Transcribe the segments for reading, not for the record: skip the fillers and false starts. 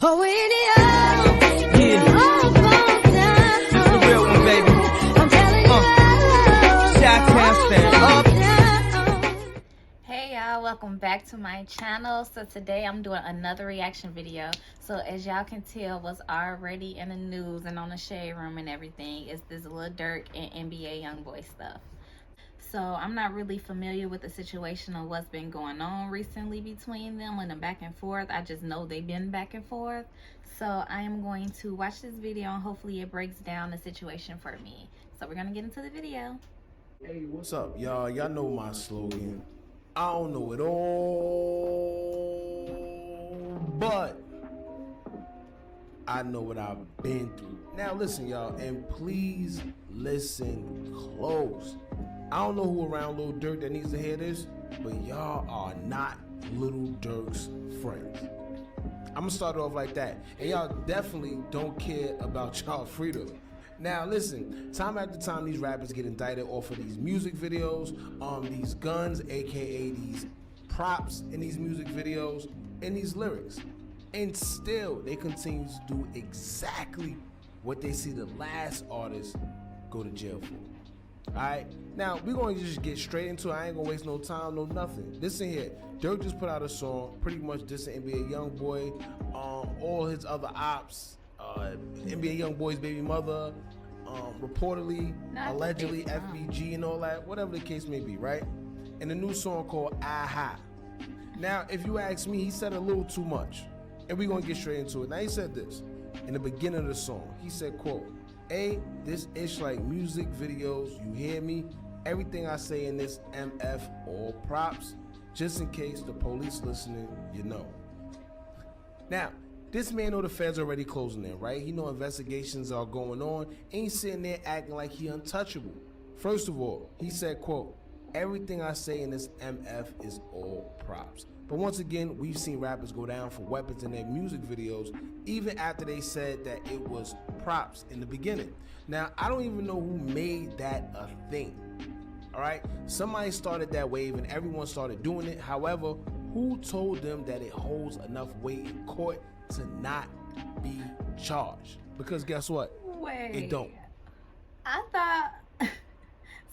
Oh, idiot. Yeah. Oh, The real one, baby. I'm telling you. Chi-Town stand up. Hey y'all, welcome back to my channel. So today I'm doing another reaction video. So as y'all can tell, what's already in the news and on the shade room and everything is this Lil Durk and NBA YoungBoy stuff. So I'm not really familiar with the situation of what's been going on recently between them and the back and forth. I just know they've been back and forth. So I am going to watch this video and hopefully it breaks down the situation for me. So we're gonna get into the video. Hey, what's up, y'all? Y'all know my slogan. I don't know it all, but I know what I've been through. Now listen, y'all, and please listen close. I don't know who around Lil Durk that needs to hear this, but y'all are not Lil Durk's friends. I'm gonna start it off like that. And y'all definitely don't care about y'all freedom. Now listen, time after time these rappers get indicted off of these music videos, these guns, aka these props in these music videos, and these lyrics. And still they continue to do exactly what they see the last artist go to jail for. Alright, now we're going to just get straight into it. I ain't gonna waste no time, no nothing. Listen here, Durk just put out a song pretty much dissing NBA YoungBoy, all his other ops, NBA YoungBoy's baby mother, reportedly, allegedly FBG and all that, whatever the case may be, right? And a new song called AHH. Now, if you ask me, he said a little too much, and we're gonna get straight into it. Now, he said this in the beginning of the song. He said, quote, "Hey, this ish like music videos, you hear me? Everything I say in this MF all props, just in case the police listening, you know." Now, this man know the feds already closing in, right? He know investigations are going on, ain't sitting there acting like he untouchable. First of all, he said, quote, "Everything I say in this MF is all props." But once again, we've seen rappers go down for weapons in their music videos, even after they said that it was props in the beginning. Now, I don't even know who made that a thing. All right, somebody started that wave and everyone started doing it. However, who told them that it holds enough weight in court to not be charged? Because guess what? Wait. It don't. I thought,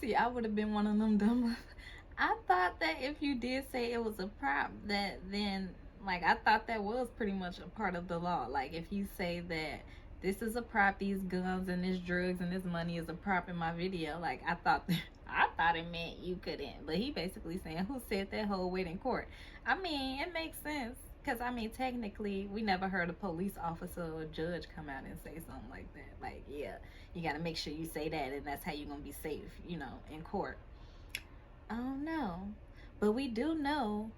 see, I would have been one of them dumb. I thought that if you did say it was a prop, that then, like, I thought that was pretty much a part of the law. Like, if you say that this is a prop, these guns and this drugs and this money is a prop in my video, like, I thought it meant you couldn't. But he basically saying, who said that whole weight in court? I mean, it makes sense. Because, I mean, technically, we never heard a police officer or a judge come out and say something like that. Like, yeah, you got to make sure you say that, and that's how you're going to be safe, you know, in court. I don't know. But we do know,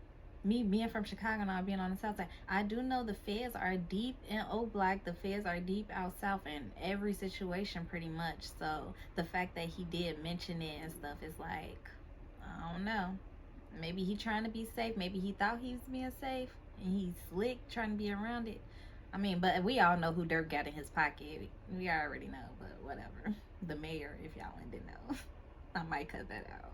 me being from Chicago and I being on the south side, I do know the feds are deep in O Block. The feds are deep out south in every situation pretty much. So, the fact that he did mention it and stuff is like, I don't know. Maybe he trying to be safe. Maybe he thought he was being safe. And he's slick trying to be around it. I mean, but we all know who Durk got in his pocket. We already know, but whatever. The mayor, if y'all didn't know. I might cut that out.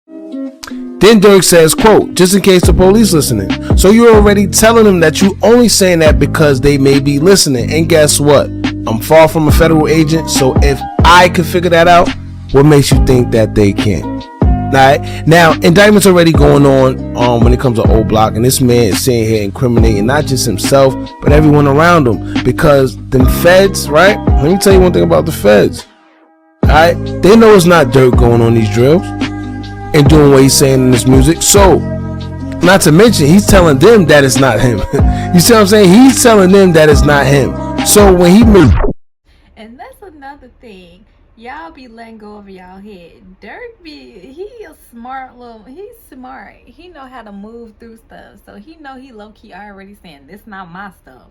Then Durk says, quote, "Just in case the police listening." So you're already telling them that you only saying that because they may be listening. And guess what? I'm far from a federal agent, so if I can figure that out, what makes you think that they can't? Alright, now indictments already going on when it comes to O Block, and this man is sitting here incriminating not just himself but everyone around him, because them feds, right? Let me tell you one thing about the feds. Alright, they know it's not Durk going on these drills and doing what he's saying in this music. So, not to mention, he's telling them that it's not him. You see what I'm saying? He's telling them that it's not him. So when he moved, and that's another thing. Y'all be letting go of y'all head. Durk he a smart little, he's smart. He know how to move through stuff. So he know he low-key already saying, this not my stuff.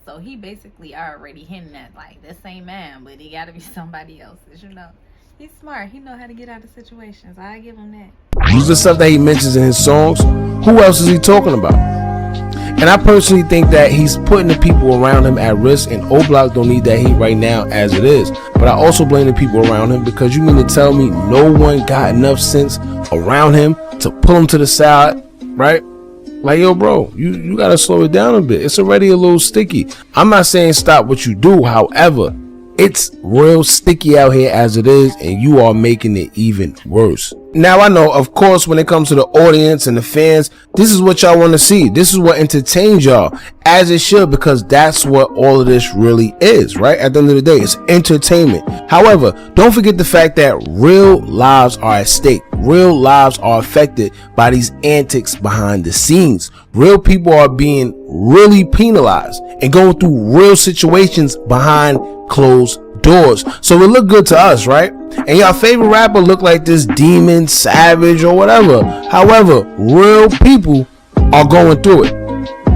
So he basically already hinting at, like, this ain't mine, but it gotta be somebody else's, you know. He's smart. He know how to get out of situations. I give him that. use the stuff that he mentions in his songs. Who else is he talking about? And I personally think that he's putting the people around him at risk, and O Block don't need that heat right now as it is. But I also blame the people around him, because you mean to tell me no one got enough sense around him to pull him to the side, right? Like, yo, bro, you gotta slow it down a bit. It's already a little sticky. I'm not saying stop what you do. However, it's real sticky out here as it is, and you are making it even worse. Now, I know, of course, when it comes to the audience and the fans, this is what y'all want to see. This is what entertains y'all, as it should, because that's what all of this really is, right? At the end of the day, it's entertainment. However, don't forget the fact that real lives are at stake. Real lives are affected by these antics behind the scenes. Real people are being really penalized and going through real situations behind closed doors. So it look good to us, right? And your favorite rapper look like this demon, savage, or whatever. However, real people are going through it.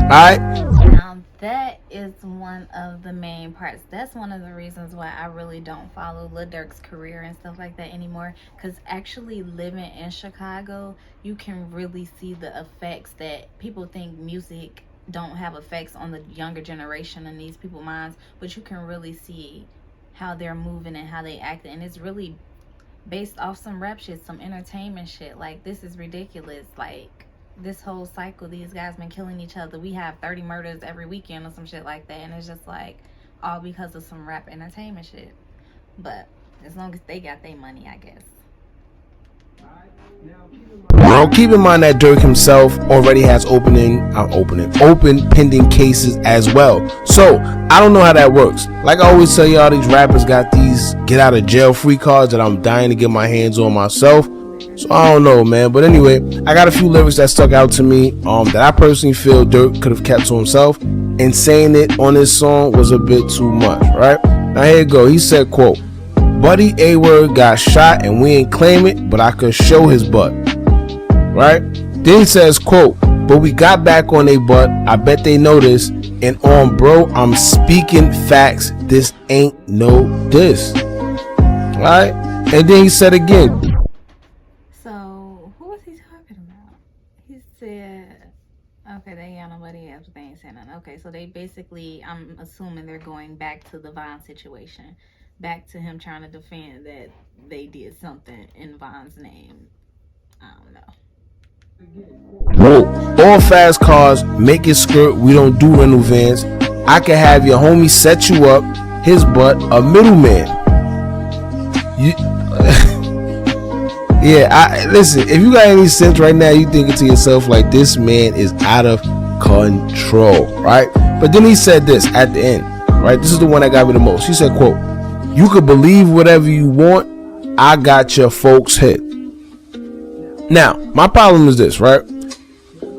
Alright? Now that is one of the main parts. That's one of the reasons why I really don't follow Lil Durk's career and stuff like that anymore. Because actually living in Chicago, you can really see the effects that people think music don't have effects on the younger generation and these people's minds, but you can really see how they're moving and how they act, and it's really based off some rap shit, some entertainment shit. Like, this is ridiculous. Like, this whole cycle, these guys been killing each other. We have 30 murders every weekend or some shit like that, and it's just like all because of some rap entertainment shit. But as long as they got their money, I guess. Bro, keep in mind that Durk himself already has open pending cases as well. So I don't know how that works. Like I always tell y'all, these rappers got these get out of jail free cards that I'm dying to get my hands on myself. So I don't know, man. But anyway, I got a few lyrics that stuck out to me that I personally feel Durk could have kept to himself, and saying it on this song was a bit too much, right? Now here you go. He said, quote, "Buddy A-Word got shot and we ain't claim it, but I could show his butt." Right? Then he says, quote, "But we got back on their butt. I bet they know this. And on bro, I'm speaking facts. This ain't no diss." Right? And then he said again. So who was he talking about? He said, okay, they ain't nobody else, they ain't saying nothing. Okay, so they basically, I'm assuming they're going back to the Vine situation. Back to him trying to defend that they did something in Von's name. I don't know. Whoa, all fast cars, make it skirt, we don't do rental vans. I can have your homie set you up, his butt, a middleman. Listen, if you got any sense right now, you thinking to yourself like, this man is out of control, right? But then he said this at the end, right? This is the one that got me the most. He said, quote, "You could believe whatever you want, I got your folks hit." Now, my problem is this, right?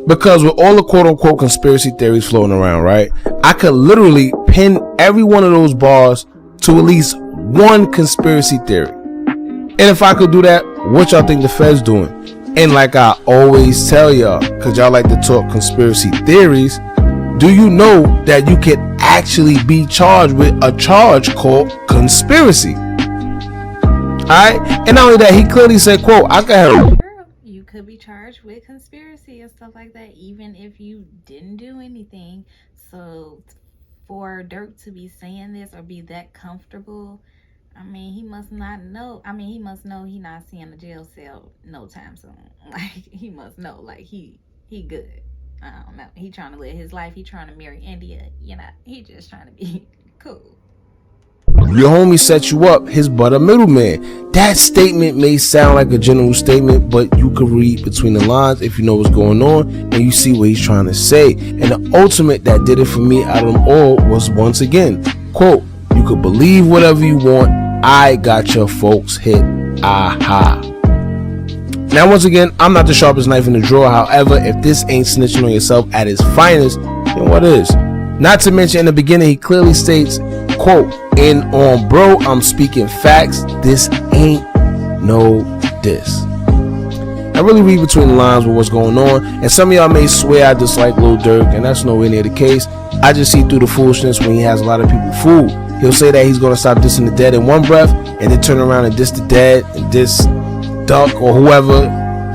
Because with all the quote-unquote conspiracy theories floating around, right, I could literally pin every one of those bars to at least one conspiracy theory. And if I could do that, what y'all think the Fed's doing? And like I always tell y'all, because y'all like to talk conspiracy theories, do you know that you can actually be charged with a charge called conspiracy? Alright? And not only that, he clearly said, quote, "I can have..." You could be charged with conspiracy and stuff like that, even if you didn't do anything. So for Durk to be saying this or be that comfortable, I mean, he must not know. I mean, he must know he not seeing a jail cell no time soon. Like, he must know, like, he good. I don't know. He trying to live his life. He trying to marry India. You know, he just trying to be cool. Your homie set you up, his butt a middleman. That statement may sound like a general statement, but you can read between the lines if you know what's going on and you see what he's trying to say. And the ultimate that did it for me out of them all was, once again, quote, "You could believe whatever you want, I got your folks hit. Aha." Now, once again, I'm not the sharpest knife in the drawer. However, if this ain't snitching on yourself at its finest, then what is? Not to mention, in the beginning, he clearly states, quote, "And on bro, I'm speaking facts. This ain't no diss." I really read between the lines with what's going on, and some of y'all may swear I dislike Lil Durk, and that's nowhere near the case. I just see through the foolishness when he has a lot of people fooled. He'll say that he's going to stop dissing the dead in one breath, and then turn around and diss the dead and diss Duck or whoever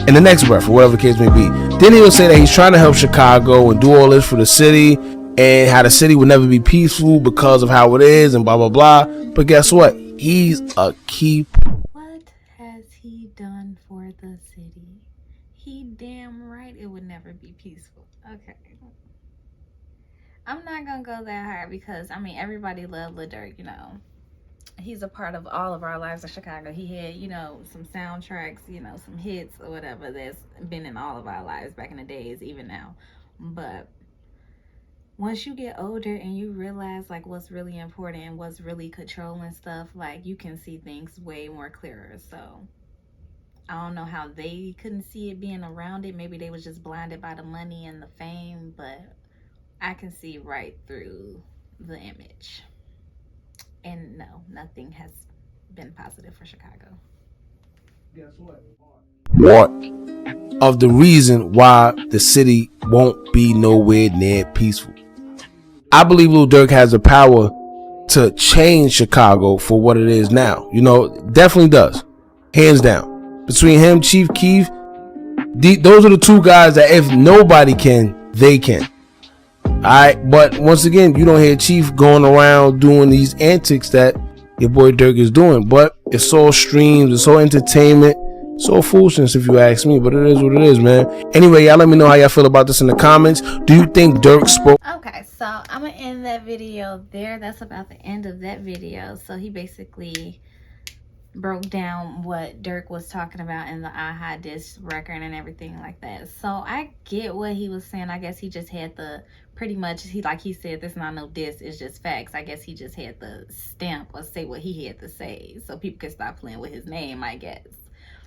in the next breath, or whatever the case may be. Then he'll say that he's trying to help Chicago and do all this for the city, and how the city will never be peaceful because of how it is, and blah blah blah. But guess what? He's a key. What has he done for the city? He damn right it would never be peaceful. Okay. I'm not gonna go that hard because I mean everybody loved Lil Durk, you know. He's a part of all of our lives in Chicago. He had, you know, some soundtracks, you know, some hits or whatever that's been in all of our lives back in the days, even now. But once you get older and you realize like what's really important and what's really controlling stuff, like you can see things way more clearer. So I don't know how they couldn't see it being around it. Maybe they was just blinded by the money and the fame, but I can see right through the image. And no, nothing has been positive for Chicago. Guess what of the reason why the city won't be nowhere near peaceful. I believe Lil Durk has the power to change Chicago for what it is now. You know, definitely does. Hands down. Between him, Chief Keef, those are the two guys that if nobody can, they can. Alright, but once again, you don't hear Chief going around doing these antics that your boy Durk is doing. But it's all streams, it's all entertainment, it's all foolishness if you ask me. But it is what it is, man. Anyway, y'all let me know how y'all feel about this in the comments. Do you think Durk spoke? Okay, so I'm gonna end that video there. That's about the end of that video. So he basically broke down what Durk was talking about in the AHH diss record and everything like that. So I get what he was saying. I guess he just had the pretty much, he said, this not no diss, it's just facts. I guess he just had to stamp or say what he had to say so people could stop playing with his name, I guess.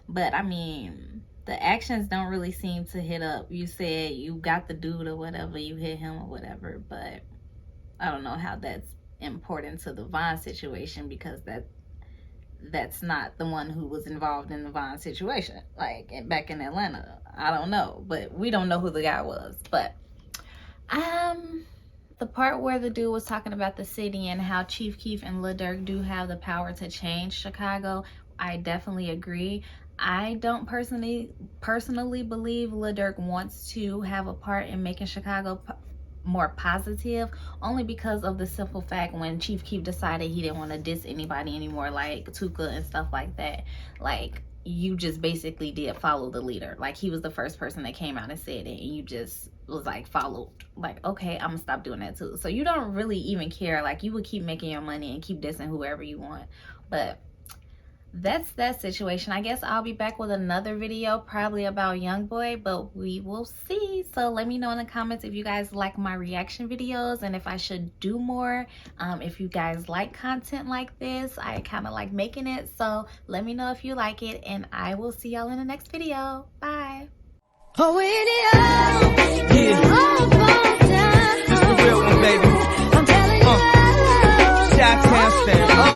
But I mean, the actions don't really seem to hit up. You said you got the dude or whatever, you hit him or whatever, but I don't know how that's important to the Vaughn situation because that's not the one who was involved in the Vaughn situation, like back in Atlanta. I don't know, but we don't know who the guy was. But the part where the dude was talking about the city and how Chief Keef and Lil Durk do have the power to change Chicago, I definitely agree. I don't personally believe Lil Durk wants to have a part in making Chicago more positive, only because of the simple fact when Chief Keef decided he didn't want to diss anybody anymore, like Tuka and stuff like that, like you just basically did follow the leader. Like he was the first person that came out and said it, and you just was like followed, like, okay, I'm gonna stop doing that too. So you don't really even care, like you would keep making your money and keep dissing whoever you want. But that's that situation. I guess I'll be back with another video probably about YoungBoy, but we will see. So let me know in the comments if you guys like my reaction videos and if I should do more. If you guys like content like this, I kind of like making it, so let me know if you like it, and I will see y'all in the next video. Bye. Oh, in the